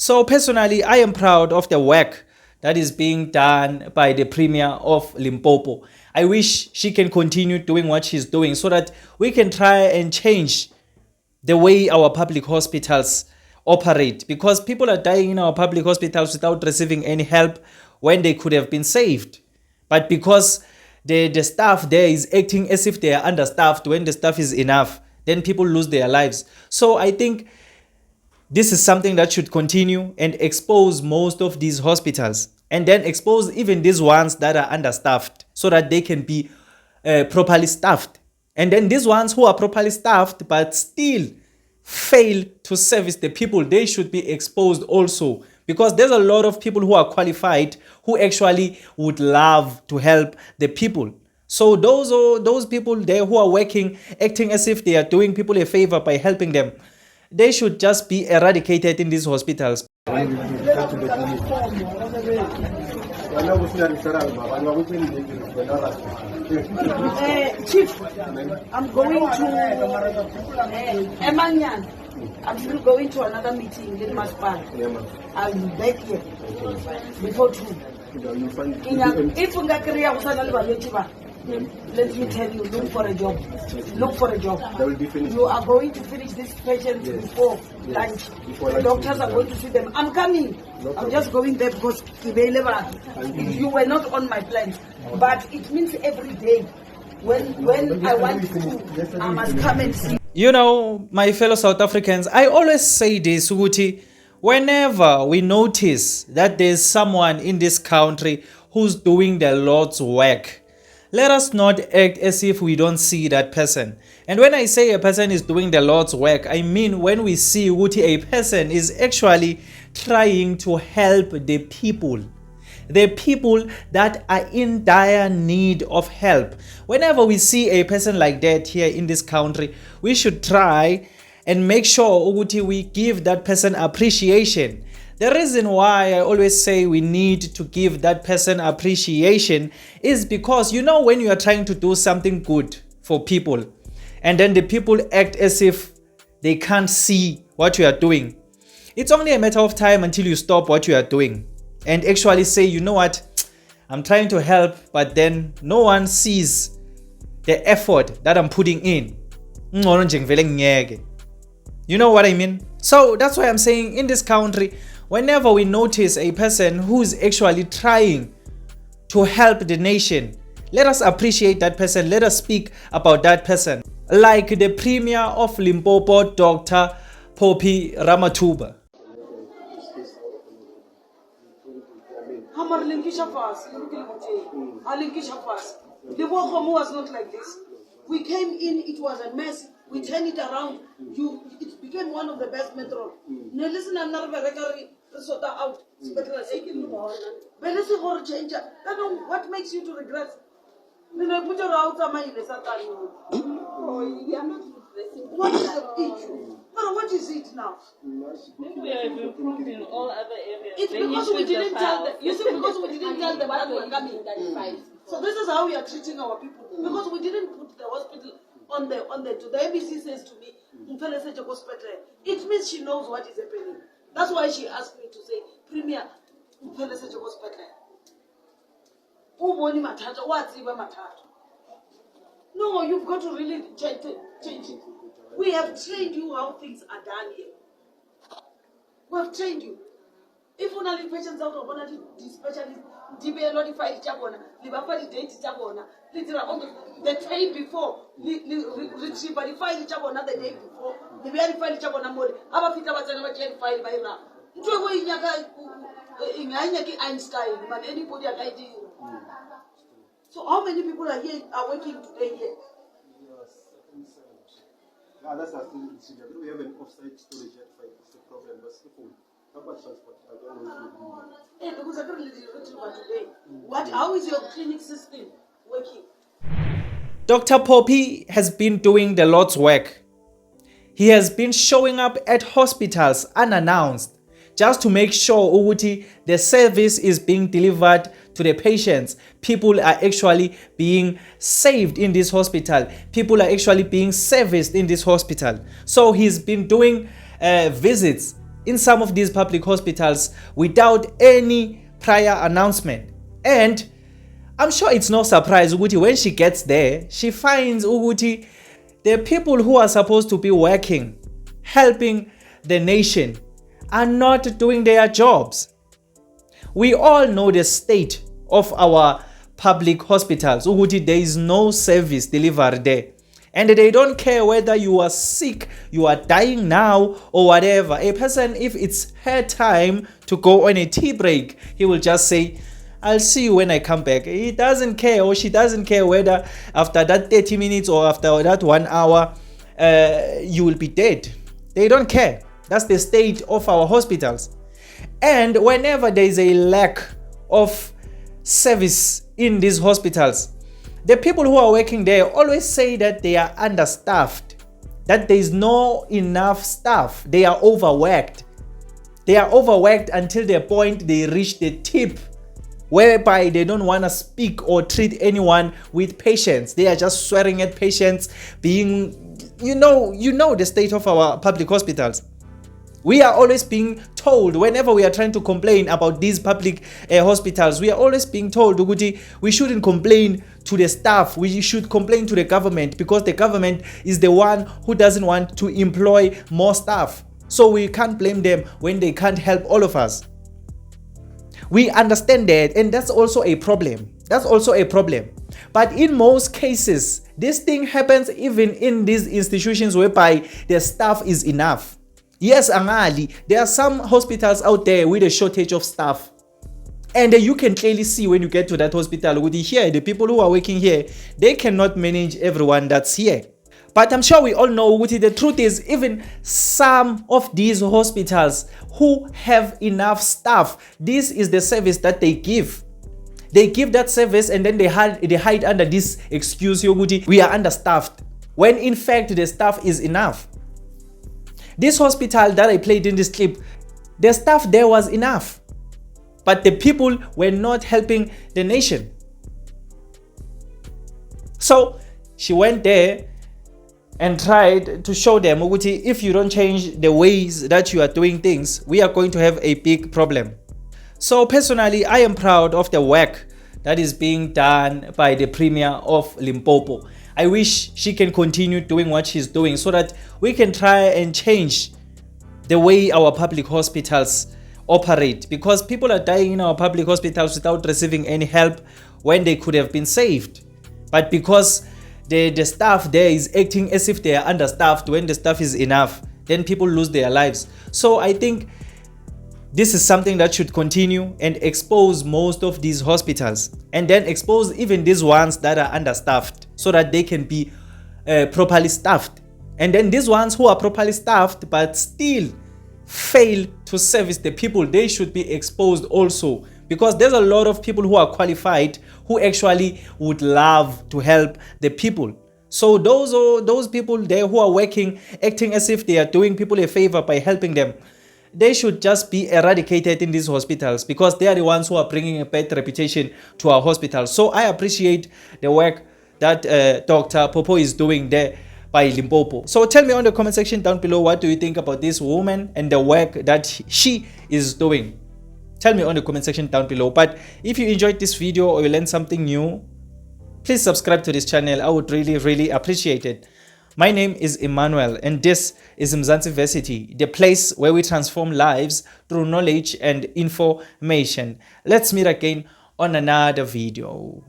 So personally, I am proud of the work that is being done by the Premier of Limpopo. I wish she can continue doing what she's doing so that we can try and change the way our public hospitals operate, because people are dying in our public hospitals without receiving any help when they could have been saved. But because the staff there is acting as if they are understaffed when the staff is enough, then people lose their lives. So I think this is something that should continue and expose most of these hospitals, and then expose even these ones that are understaffed so that they can be properly staffed. And then these ones who are properly staffed but still fail to service the people, they should be exposed also, because there's a lot of people who are qualified who actually would love to help the people. So those people there who are working, acting as if they are doing people a favor by helping them, they should just be eradicated in these hospitals. Chief, I'm going to Emanyan. I'm still going to another meeting in Maspan. I'll be back here before 2. If let me tell you, look for a job. Look for a job. You are going to finish these patients before lunch. The doctors are going to see them. I'm coming. I'm just going there because you were not on my plans. But it means every day when I want to, I must come and see. You know, my fellow South Africans, I always say this, Uguti, whenever we notice that there's someone in this country who's doing the Lord's work, let us not act as if we don't see that person. And when I say a person is doing the Lord's work, I mean when we see Uguti, a person is actually trying to help the people that are in dire need of help. Whenever we see a person like that here in this country, we should try and make sure Uguti, we give that person appreciation. The reason why I always say we need to give that person appreciation is because, you know, when you are trying to do something good for people and then the people act as if they can't see what you are doing, it's only a matter of time until you stop what you are doing and actually say, you know what, I'm trying to help, but then no one sees the effort that I'm putting in. You know what I mean? So that's why I'm saying in this country, whenever we notice a person who's actually trying to help the nation, let us appreciate that person. Let us speak about that person. Like the Premier of Limpopo, Dr. Poppy Ramathuba. The Wokomo was not like this. We came in, it was a mess. We turned it around. It became one of the best metro. Now listen, I'm not very sort out. But let's change. What makes you to regret? What is it now? Maybe we have improved in all other areas. It's because we didn't tell them. You see, because we didn't tell them that we're coming. So this is how we are treating our people. Because we didn't put the hospital on the ABC says to me, it means she knows what is happening. That's why she asked me to say, Premier, no, you've got to really change it. We have trained you how things are done here. We have trained you. If one of the patients out of one of the specialists, notified the day before, retrieve the file the day before, the very file file by now. Einstein, but anybody are guiding you. So how many people are here are working today here? That's a thing. We have an offsite storage at 5. It's a problem. But how much transport? Because I don't today. How is your clinic system working? Dr. Poppy has been doing the Lord's work. He has been showing up at hospitals unannounced, just to make sure Uguti, the service is being delivered to the patients. People are actually being saved in this hospital. People are actually being serviced in this hospital. So he's been doing visits in some of these public hospitals without any prior announcement. And I'm sure it's no surprise ukuthi when she gets there, she finds ukuthi the people who are supposed to be working, helping the nation, are not doing their jobs. We all know the state of our public hospitals ukuthi there is no service delivered there. And they don't care whether you are sick, you are dying now, or whatever. A person, if it's her time to go on a tea break, he will just say, I'll see you when I come back. He doesn't care, or she doesn't care whether after that 30 minutes or after that 1 hour, you will be dead. They don't care. That's the state of our hospitals. And whenever there is a lack of service in these hospitals, the people who are working there always say that they are understaffed, that there is no enough staff. They are overworked. They are overworked until the point they reach the tip whereby they don't want to speak or treat anyone with patience. They are just swearing at patients, being, you know the state of our public hospitals. We are always being told, whenever we are trying to complain about these public hospitals, we are always being told ukuthi we shouldn't complain to the staff, we should complain to the government, because the government is the one who doesn't want to employ more staff. So we can't blame them when they can't help all of us. We understand that, and that's also a problem. That's also a problem. But in most cases, this thing happens even in these institutions whereby the staff is enough. Yes, Angali, there are some hospitals out there with a shortage of staff. And you can clearly see when you get to that hospital, with here, the people who are working here, they cannot manage everyone that's here. But I'm sure we all know the truth is, even some of these hospitals who have enough staff, this is the service that they give. They give that service and then they hide under this excuse, we are understaffed, when in fact the staff is enough. This hospital that I played in this clip, the staff there was enough, but the people were not helping the nation. So she went there and tried to show them, if you don't change the ways that you are doing things, we are going to have a big problem. So personally, I am proud of the work that is being done by the Premier of Limpopo. I wish she can continue doing what she's doing so that we can try and change the way our public hospitals operate, because people are dying in our public hospitals without receiving any help when they could have been saved. But because the staff there is acting as if they are understaffed when the staff is enough, then people lose their lives. So I think this is something that should continue and expose most of these hospitals, and then expose even these ones that are understaffed so that they can be properly staffed. And then these ones who are properly staffed but still fail to service the people, they should be exposed also, because there's a lot of people who are qualified who actually would love to help the people. So those people there who are working, acting as if they are doing people a favor by helping them, they should just be eradicated in these hospitals, because they are the ones who are bringing a bad reputation to our hospitals. So I appreciate the work that Dr. Popo is doing there by Limpopo. So tell me on the comment section down below, what do you think about this woman and the work that she is doing? Tell me on the comment section down below. But if you enjoyed this video or you learned something new, please subscribe to this channel. I would really appreciate it. My name is Emmanuel, and this is Mzansi Versity, the place where we transform lives through knowledge and information. Let's meet again on another video.